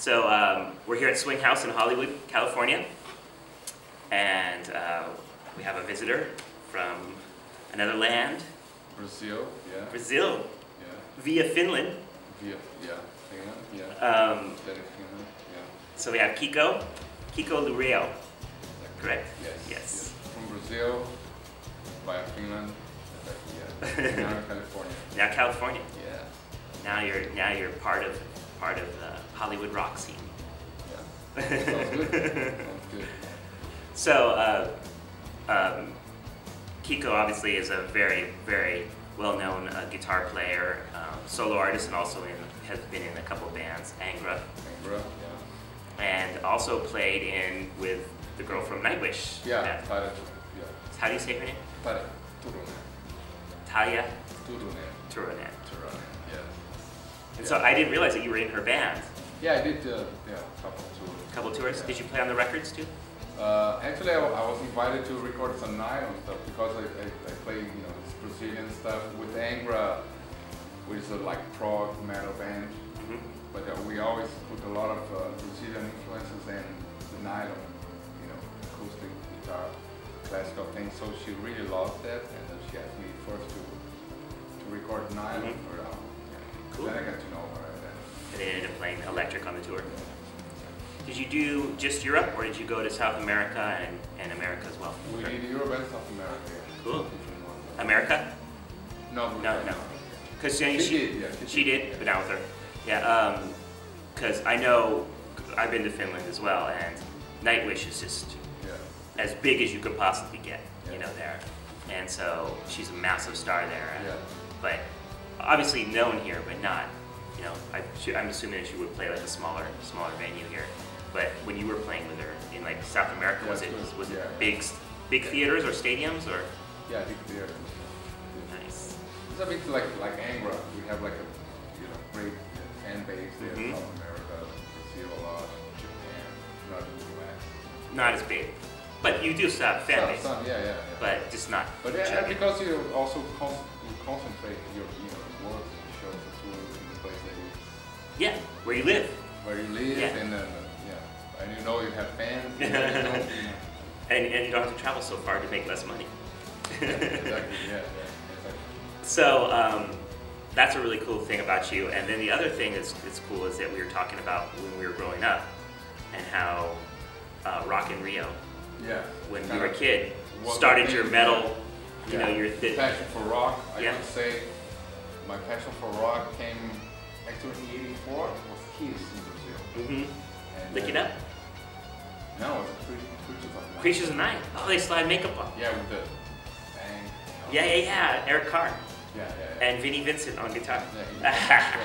So we're here at Swing House in Hollywood, California, and we have a visitor from another land. Brazil, yeah. Brazil. Yeah. Via Finland. Finland, yeah. Um, Finland, yeah. So we have Kiko Loureiro, correct? Yes. Yes. From Brazil, via Finland, yeah. Now California. Now California. Yeah. Now you're part of the Hollywood rock scene. Yeah. Sounds good. Sounds good. So Kiko obviously is a very, very well-known guitar player, solo artist, and also has been in a couple bands, Angra, yeah. And also played in with the girl from Nightwish. Yeah, Talia. Yeah. How do you say her name? Talia Turunen. Talia Turunen. Turunen. Yeah. And so I didn't realize that you were in her band. Yeah, I did. A couple tours. Couple tours. Yeah. Did you play on the records too? Actually, I was invited to record some nylon stuff because I play, this Brazilian stuff with Angra, which is a like prog metal band. Mm-hmm. But we always put a lot of Brazilian influences in the nylon, acoustic guitar, classical things. So she really loved that, and she asked me first to record nylon for her album. Yeah. Cool. Then I got to know her. And they ended up playing electric on the tour. Did you do just Europe, or did you go to South America and America as well? We did Europe and South America. Yeah. Cool. America? No. Because she did, but not with her. Yeah, because I know I've been to Finland as well, and Nightwish is just as big as you could possibly get, there. And so she's a massive star there. Yeah. But obviously known here, but not. I'm assuming she would play like a smaller venue here. But when you were playing with her in like South America, was it big theaters or stadiums or? Yeah, big theaters. Nice. It's a bit like Angra. We have like a great fan base there in South America, Brazil a lot, Japan, not in the US. Not as big, but you do have fan base. Some, yeah. But just not. But because you also concentrate your work and shows and tours in the place that you. Yeah, where you live. Where you live, and and you have fans. And you don't have to travel so far to make less money. Exactly. Yeah. So that's a really cool thing about you. And then the other thing that's cool is that we were talking about when we were growing up and how Rock in Rio. Yeah. When you were a kid, started your metal. Your passion for rock. I would say my passion for rock came actually in '84. It was Kikos in Brazil. Mm-hmm. Lick It Up? No, it's Creatures of Night. Creatures of Night. Oh, they slide makeup on. Yeah, with the bang. Yeah. Eric Carr. Yeah. And Vinnie Vincent on guitar. Yeah.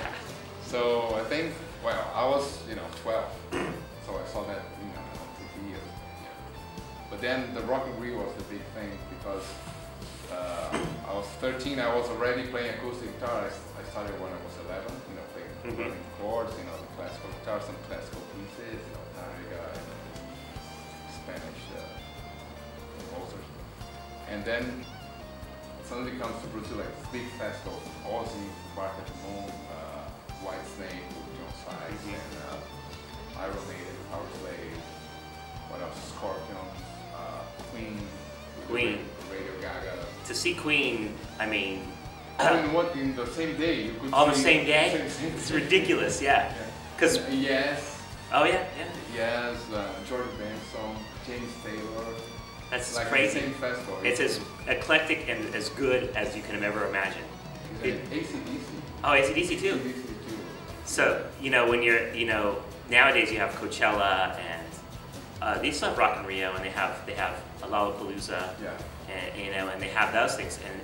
So I think, I was 12, so I saw that on TV. Yeah. But then the Rock in Rio was the big thing because I was 13. I was already playing acoustic guitar. I started when I was 11. Playing chords, the classical guitar, some classical pieces, Tariga and Spanish composers. And then suddenly comes to Brazil, like big festival, Ozzy, Bark at the Moon, White Snake, John Sykes, and Iron Maiden, Power Slave, what else? Scorpions, Queen, Radio Gaga. To see Queen, I mean. In the same day, you could on the same day? It's ridiculous, yeah. Because Yes. Oh yeah. Yes, Jordan Benson, James Taylor. That's like crazy. The same festival. It's as eclectic and as good as you can ever imagine. AC/DC. Oh, AC/DC too. AC/DC too. So when you're nowadays you have Coachella and they still have Rock in Rio and they have a Lollapalooza. Yeah. And they have those things and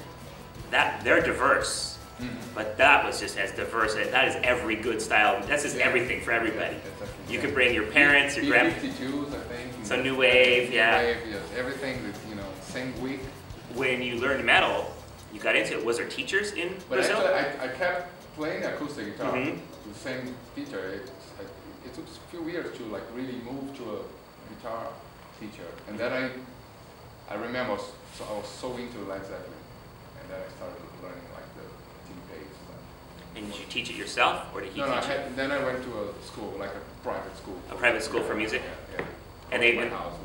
they're diverse. But that was just as diverse. That is every good style. That's just everything for everybody. Exactly. You could bring your parents, your grandparents. B-52s, I think. Some new wave, yeah. New wave, yes. Everything that same week. When you learned metal, you got into it. Was there teachers in Brazil? Actually, I kept playing acoustic guitar with the same teacher. It took a few years to really move to a guitar teacher, and then I remember I was so into Led Zeppelin, and then I started learning like the Tim Page stuff. And did you teach it yourself, or did he No, teach you? then I went to a school, like a private school. A private school for music? Yeah.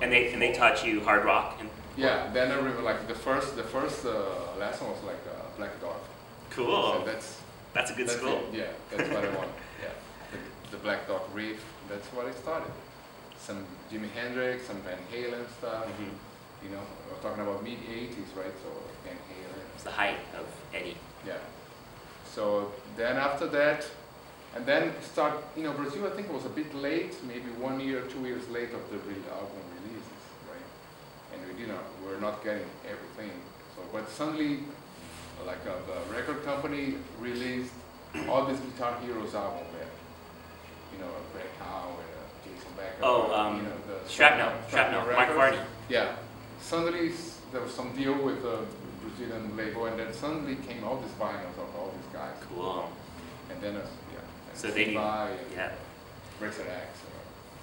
And they taught you hard rock? Yeah, then I remember like the first lesson was like Black Dog. Cool. So that's a good school. Yeah, that's what I want. Yeah, the Black Dog riff. That's what I started. Some Jimi Hendrix, some Van Halen stuff. You know, we're talking about mid '80s, right? So Van Halen. It's the height of Eddie. Yeah. So then after that, and then start. You know, Brazil. I think it was a bit late, maybe 1 year, 2 years late of the album releases, right? And we're not getting everything. So, but suddenly, like the record company released all these Guitar Heroes album there. You know, Greg Howe and Jason Becker. Oh, you know, the Shrapnel, Mark Varney. Yeah. Suddenly there was some deal with the Brazilian label, and then suddenly came all these vinyls of all these guys. Cool. And then so they knew. Razor X.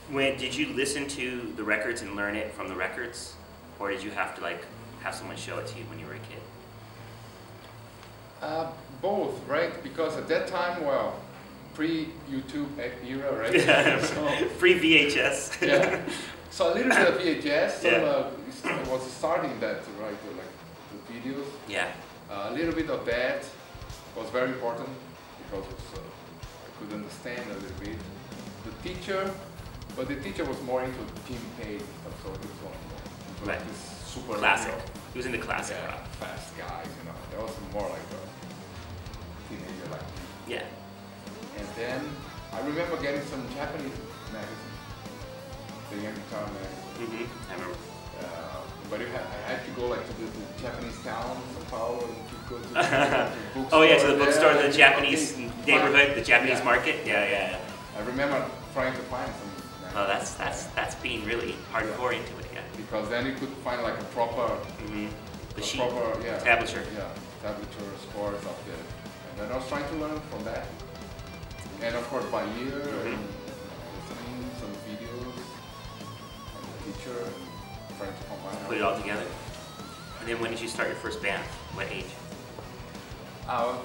When did you listen to the records and learn it from the records, or did you have to like have someone show it to you when you were a kid? Both, right? Because at that time, well, pre-YouTube era, right? So, pre-VHS. Yeah. So a little bit of VHS. Some was starting that, right? Like the videos. Yeah. A little bit of that was very important because I could understand a little bit. The teacher, but the teacher was more into Jim Page, so he was into like this super classic. He was into classic rock. Fast guys, you know. There was more like a teenager like me. Yeah. And then I remember getting some Japanese magazine, the Young Guitar magazine. I remember. But I had to go like to the Japanese town, São Paulo, and to go to the bookstore. Oh yeah, to the bookstore, the Japanese neighborhood, the Japanese market. Yeah. I remember trying to find some. Oh, that's being really hardcore into it, yeah. Because then you could find like a proper, the sheet, tablature. Yeah, tablature scores of the. And then I was trying to learn from that. And of course by ear, and listening some videos, and the teacher, and trying to combine. Put it all together. And then when did you start your first band? What age? I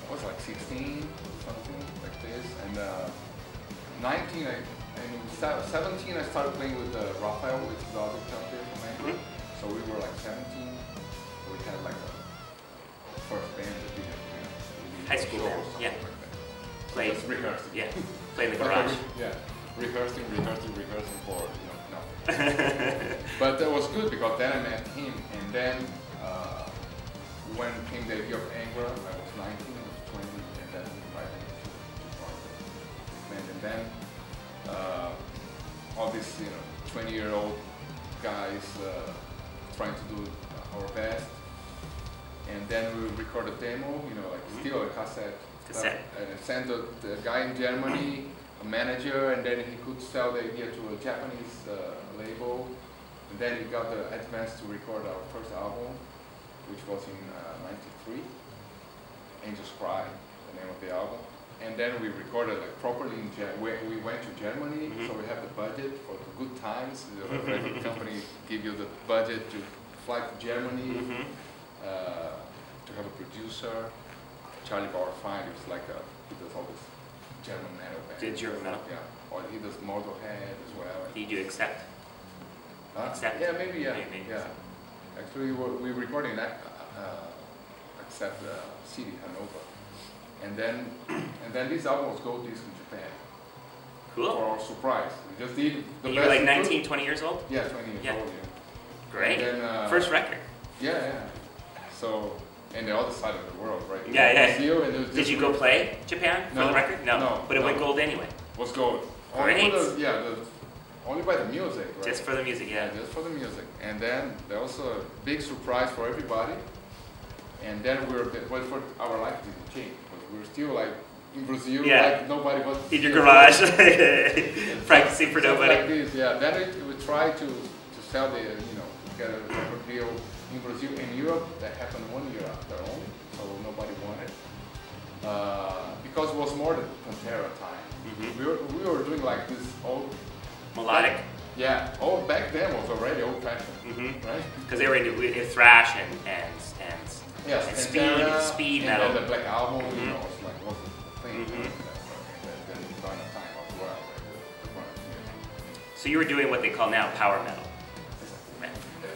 was like 16, something like this, and 19, and 17 I started playing with Rafael, which is the other champion from England. So we were like 17, so we had like a first band that we had, high school band, yeah. Played, just rehearsing. Yeah, play in the garage. Yeah, rehearsing for, no. But that was good because then I met him, and then when came the year of anger, I was 19, I was 20, and then we invited me to join the band. And then all these 20-year-old guys trying to do our best. And then we record a demo, still a cassette. And I sent the guy in Germany, a manager, and then he could sell the idea to a Japanese label. And then he got the advance to record our first album, which was in '93. Angels Cry, the name of the album. And then we recorded properly in we went to Germany, so we have the budget for the good times. The record company give you the budget to fly to Germany, to have a producer. Charlie Bauerfeind, he was he does all this German metal band. Did German metal? Yeah. Or he does Motorhead as well. Did you accept? Accept? Yeah, maybe, yeah. Maybe. Yeah. Actually, we recorded that Accept CD Hanover. And then this album was gold disc in Japan. Cool. For our surprise. We just did the and best. You were like 19, 20 years old? Yeah, 20 years old, yeah. Great. Then, first record. Yeah. So, and the other side of the world, right? Yeah. Did you go play Japan for the record? No. But it went gold anyway. Was gold. Great. Only by the music, right? Just for the music, yeah. Just for the music. And then there was a big surprise for everybody. And then but for our life didn't change. Because we were still in Brazil, nobody was in your garage, practicing for nobody. Like this, yeah. Then we tried to sell the, get a record deal in Brazil and Europe. That happened 1 year after only, so nobody wanted. Because it was more the Pantera time. We were doing this old melodic. Yeah, back then was already old-fashioned, right? Because they were into thrash and speed metal. And then the Black Album, was thing. Then it's done a time as well. So you were doing what they call now power metal.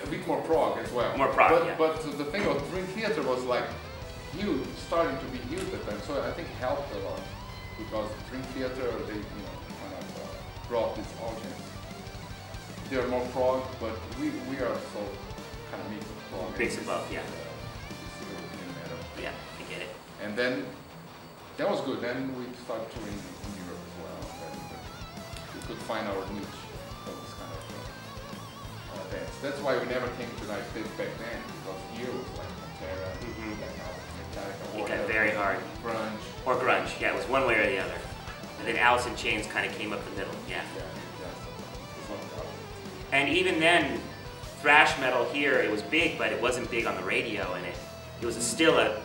A bit more prog as well. More prog, but, yeah. But the thing of Dream Theater was like huge, starting to be huge at the time. So I think it helped a lot because Dream Theater, they kind of brought this audience. They are more prog, but we are so kind of mix of prog. Mix of both, yeah. European metal. Yeah, I get it. And then that was good. Then we started touring in Europe as well. And we could find our niche for this kind of bands. That's why we never came to the United States back then, because here was like Coachella, Metallica, it got very hard. Grunge. Or grunge, yeah, it was one way or the other. And then Alice in Chains kind of came up the middle, yeah. And even then, thrash metal here, it was big, but it wasn't big on the radio, and it was still a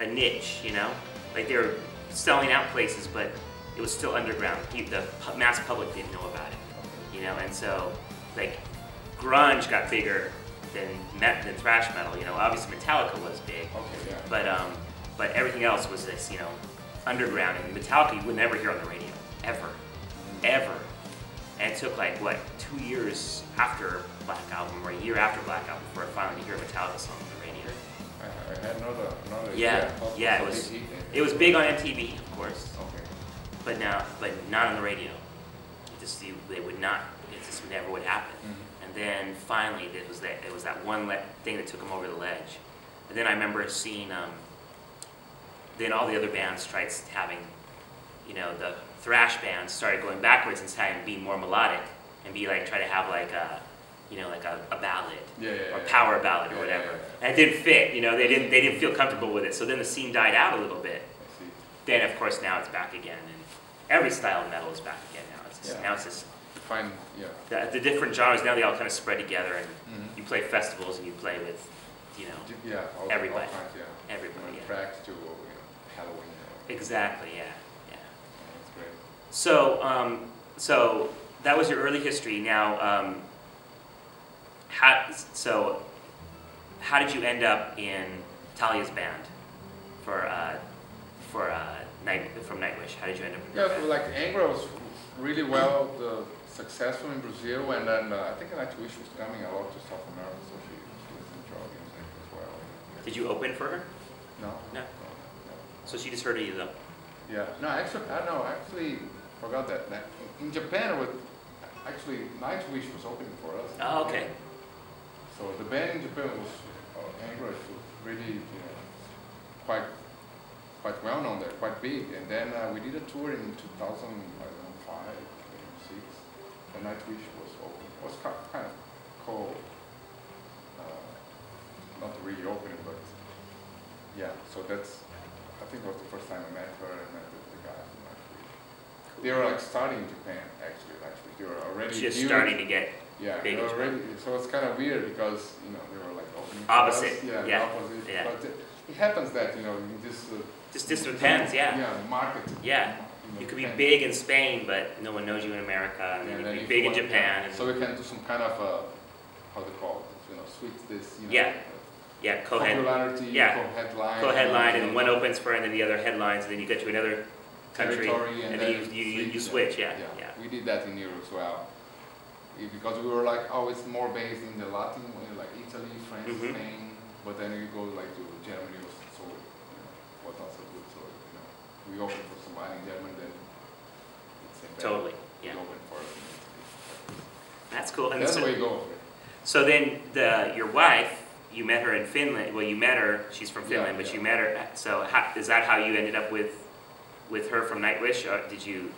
niche, you know? Like they were selling out places, but it was still underground. The mass public didn't know about it, you know? And so, like, grunge got bigger than thrash metal, you know? Obviously Metallica was big, but everything else was this, you know, underground. And Metallica you would never hear on the radio, ever, ever. And it took like, what, 2 years after Black Album, or a year after Black Album, before I finally hear a Metallica song on the radio. I had another yeah, it was big on MTV, of course. Okay. But not on the radio. They would not, it just never would happen. And then finally, it was that one thing that took them over the ledge. And then I remember seeing, then all the other bands tried having, you know, the thrash bands started going backwards and trying to be more melodic and be like, try to have like a, you know, like a ballad or power ballad or whatever. And it didn't fit, you know, they didn't feel comfortable with it. So then the scene died out a little bit. Then of course now it's back again, and every style of metal is back again now. It's just, now it's just fine, the different genres now, they all kind of spread together, and you play festivals and you play with, you know, everybody. All kinds, everybody. Tracks to Halloween. Exactly, yeah. That's great. So, so that was your early history. Now, how did you end up in Talia's band from Nightwish? How did you end up in that band? Like Angra was really successful in Brazil, and then I think Nightwish was coming a lot to South America, so she was enjoying music as well. Did you open for her? No. So she just heard of you though? Yeah. No, actually forgot that. In Japan, Nightwish was opening for us. Oh, okay. So the band in Japan was Angra was really, quite well known there, quite big. And then we did a tour in 2005, 2006. And Nightwish was open. It was kind of cold. Not really opening, but yeah. So I think it was the first time I met her and met the guys from Nightwish. They were like starting in Japan, actually. They were already just starting to get big. Already. So it's kind of weird because they were like opening. Opposite. Yeah. Opposite. Yeah. But it happens that in this. Just depends, yeah. Yeah, market. Yeah. You could be big in Spain, but no one knows you in America, and then you could be big in Japan. And so we can do some kind of how they call it, switch this. Co-headline. Co-headline, and one opens for, and then the other headlines, and then you get to another country, and then you switch. Yeah. We did that in Europe as well, because we were like always more based in the Latin, like Italy, France, Spain, but then you go like to Germany, so was not so good. So we opened for somebody in Germany, then it's totally. We opened for us. That's cool. And that's the way you go. So then your wife, you met her in Finland. Well, you met her. She's from Finland, but you met her. So is that how you ended up with her from Nightwish, or did you?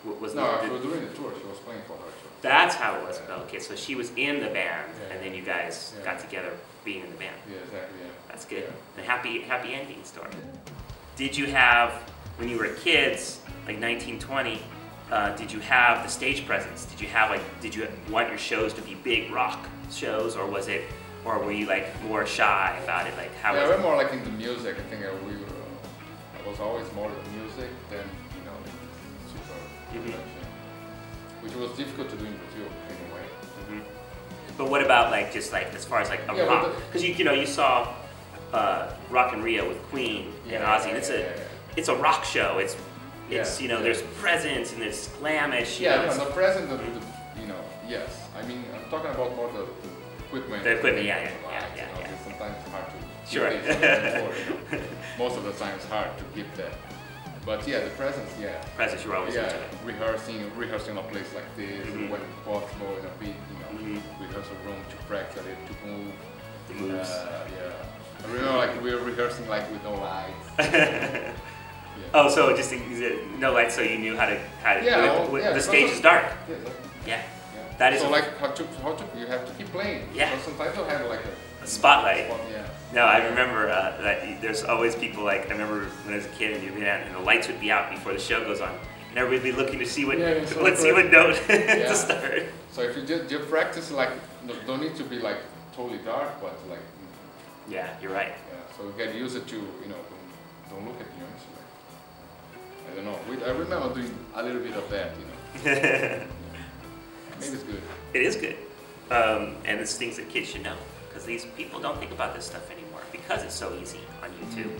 She was doing the tour. She was playing for her. That's how it was. Okay, so she was in the band, and then you guys got together, being in the band. Yeah, exactly. Yeah. That's good. A happy ending story. Did you have, when you were kids, like 1920? Did you have the stage presence? Did you want your shows to be big rock shows, or were you like more shy about it? Like how? Yeah, we're more like into music. I think I was always more into music than super production, which was difficult to do in Brazil anyway. But what about like just like as far as like a rock? Because you saw Rock in Rio with Queen and Ozzy. And it's a rock show. It's It's, you know, there's presence and there's glamish. Yeah, you know, the present, you know, yes. I mean, I'm talking about more the equipment. The equipment, yeah. Sometimes it's hard to sure. keep it, you know. Most of the time it's hard to keep that. But yeah, the presence, yeah. Presence, you're always into it. Rehearsing a place like this, when possible, in a big, you know, rehearsal room to practice it, to move. The moves. Yeah. I remember like we were rehearsing like with no lights. Oh, so just no lights, so you knew how to do it. The stage is dark. Yeah, exactly. Yeah. That is so like how to you have to keep playing. Yeah. So sometimes you'll have like a spotlight. Yeah. No, I remember that there's always people like, I remember when I was a kid and you'd be out and the lights would be out before the show goes on. And everybody would be looking to see what note to start. So if you just practice, like, don't need to be like totally dark, but like. Yeah, you're right. Yeah. So you get used to, you know, don't look at the instrument. I don't know. I remember doing a little bit of that, you know. Maybe it's good. It is good. And it's things that kids should know. Because these people don't think about this stuff anymore. Because it's so easy on YouTube.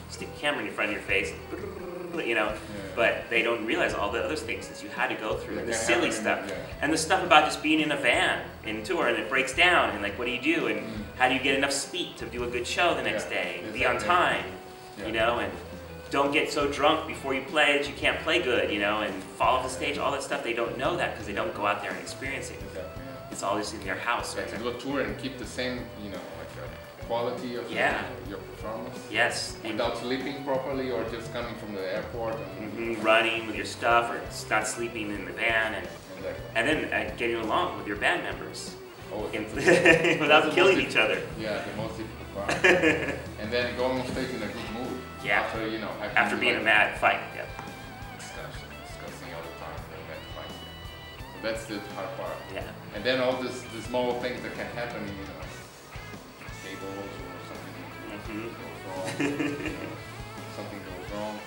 Stick a camera in front of your face, you know. But they don't realize all the other things that you had to go through. And the silly stuff. And the stuff about just being in a van, in tour, and it breaks down. And like, what do you do? And how do you get enough sleep to do a good show the next day? And be on time, you know. And don't get so drunk before you play that you can't play good, you know, and fall off the stage, all that stuff. They don't know that because they don't go out there and experience it. Exactly, It's all just in their house. To go tour and keep the same, you know, like quality of your performance. Yes. Without sleeping properly or just coming from the airport. And running with your stuff or not sleeping in the van. And then getting along with your band members. Without killing each other. Yeah, the most difficult part. And then going on stage in a good mood. Yeah. After, you know, after being a mad fight. Yeah. Discussing all the time, mad fight. Yeah. So that's the hard part. Yeah. And then all the small things that can happen, you know, cables or something goes wrong. You know, something goes wrong.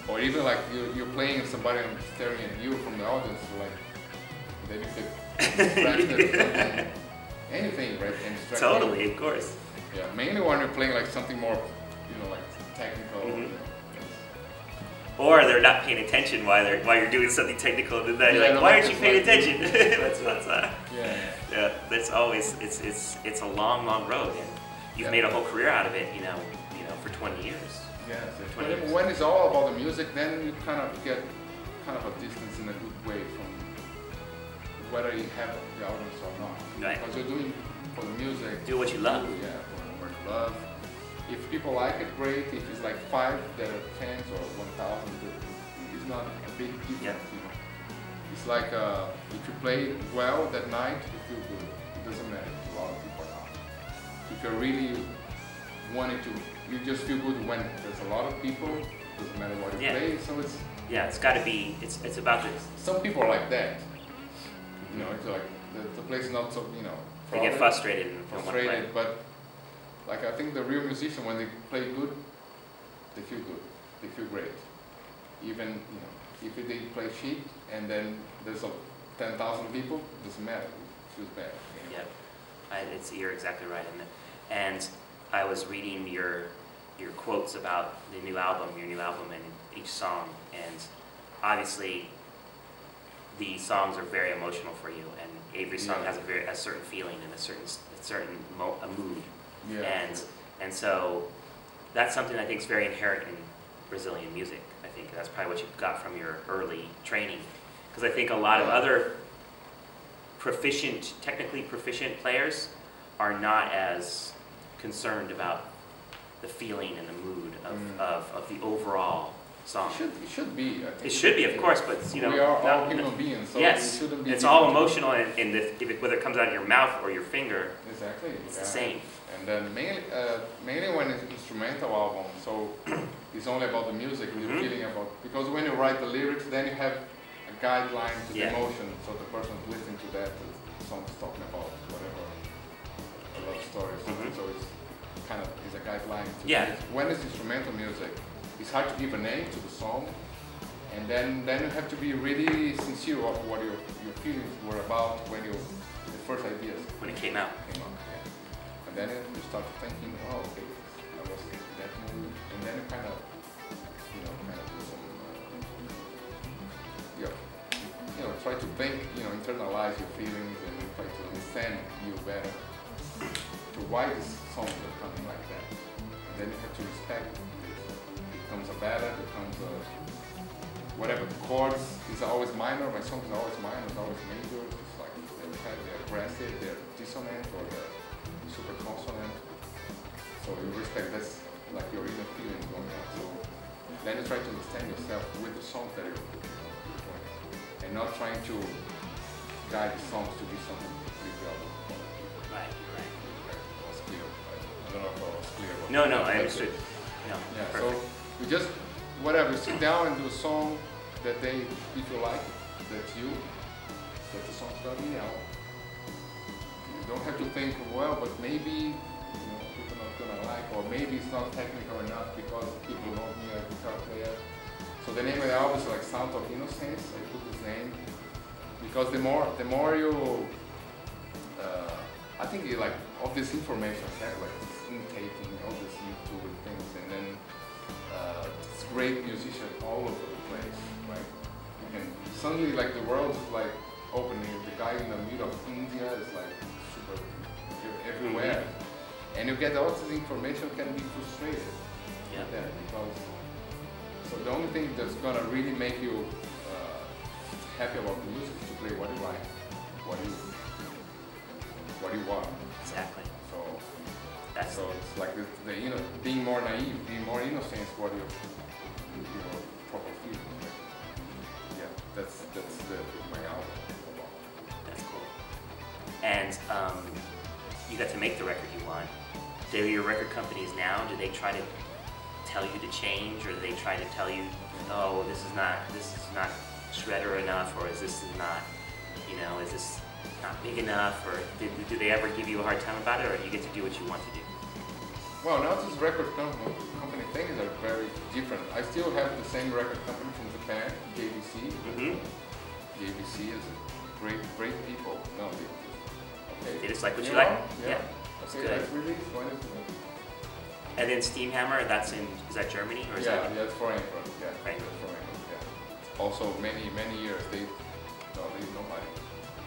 Or even like you're playing and somebody staring at you from the audience, like then you get distracted or something. Anything, right? Can distract you. Totally, of course. Yeah, mainly when you're playing like something more, you know, like technical. You know. Or they're not paying attention while you're doing something technical, and then you're like, why aren't you paying attention? That's always it's a long road, and you've made a whole career out of it, you know, for 20 years. Yeah, when it's all about the music, then you kind of get kind of a distance in a good way from whether you have the audience or not. Right. Because you're doing for the music. Do what you love. Yeah, for what you love. If people like it, great. If it's like 5 that are 10s or 1,000, it's not a big difference, you know. It's like if you play well that night, you feel good. It doesn't matter if a lot of people or not. If you're really wanting to, you just feel good when there's a lot of people. Doesn't matter what you play. So it's got to be. It's about this. Some people are like that. You know, it's like the place is not so, you know. They get frustrated. But like I think the real musician, when they play good, they feel good. They feel great. Even, you know, if they play shit and then there's 10,000 people, it doesn't matter. It feels bad. You know? Yeah, you're exactly right. And I was reading your quotes about your new album and each song, and obviously the songs are very emotional for you, and every song has a certain feeling and a certain mood. Yeah. And so that's something I think is very inherent in Brazilian music. I think that's probably what you got from your early training, because I think a lot of other technically proficient players are not as concerned about the feeling and the mood of the overall song. It should be. I think it should be, of course, but you know, we are all human beings, so it shouldn't be. It's all emotional, and whether it comes out of your mouth or your finger, exactly, it's the same. And then mainly when it's an instrumental album, so it's only about the music and the feeling about. Because when you write the lyrics, then you have a guideline to the emotion, so the person listening to that, the song's talking about whatever, a love story or something. So it's kind of a guideline to music. When it's instrumental music, it's hard to give a name to the song, and then you have to be really sincere of what your feelings were about when the first ideas when it came out. And then you start thinking, oh, okay, I was in that mood, and then you kind of do some try to think, internalize your feelings and try to understand you better. To why these songs are coming like that. And then you have to respect it. It becomes a ballad, it becomes a whatever. The chords is always minor, my songs are always minor, it's always major. It's like they're aggressive, they're dissonant or they're super consonant. So you respect that's like your inner feeling going on. So then you try to understand yourself with the songs that you're doing. And not trying to guide the songs to be something completely out of the Right. That was clear. I don't know if I was clear. No, I understood. No, yeah, perfect. so we just, whatever, sit down and do a song that if you like, that's you, that the song's gonna be out. You don't have to think, well, but maybe, people are not gonna like, or maybe it's not technical enough because people know me as a guitar player. So the name of the album is like Sound of Innocence. I put this name because the more you, I think you like all this information, like this intaking, all this YouTube things, and then it's great musicians all over the place, right? You can suddenly like the world is like opening. The guy in the middle of India is like super everywhere, and you get all this information can be frustrated. Yeah. With that because so the only thing that's gonna really make you happy about the music is to play what you like, what you want. Exactly. So That's it's like being more naive, being more innocent is what your proper feeling. Yeah, that's my album. That's cool. And you got to make the record you want. Do your record companies now, do they try to tell you to change, or do they try to tell you, oh, this is not shredder enough, or is this not, is this not big enough, or do they ever give you a hard time about it, or do you get to do what you want to do? Well, now this record company things are very different. I still have the same record company from Japan, JVC. JVC is great people. No, They just like what you like? Yeah. That's okay, good. that's released. When is it? And then Steamhammer, is that Germany, or is that? Yeah, it's Frankfurt. Yeah, Right. It's Frankfurt. Yeah. Also, many years nobody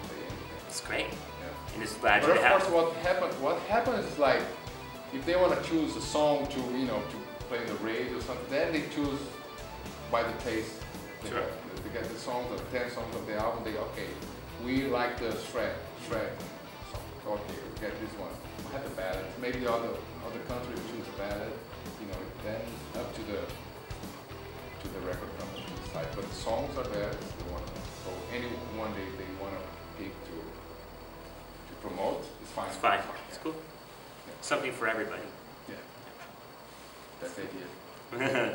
say anything. It's great. Yeah. And it's glad But you of have. course, what happens is like, if they want to choose a song to to play the radio or something, then they choose by the taste. Sure. They get the songs, the 10 songs of the album. We like the shred song. So, okay, we get this one. We have the ballad. Maybe the other country choose a ballad. Then up to the record company to decide. But the songs are there. It's the one. So anyone they want to pick to promote, it's fine. It's fine. Yeah. It's cool. Something for everybody. Yeah. That's the idea.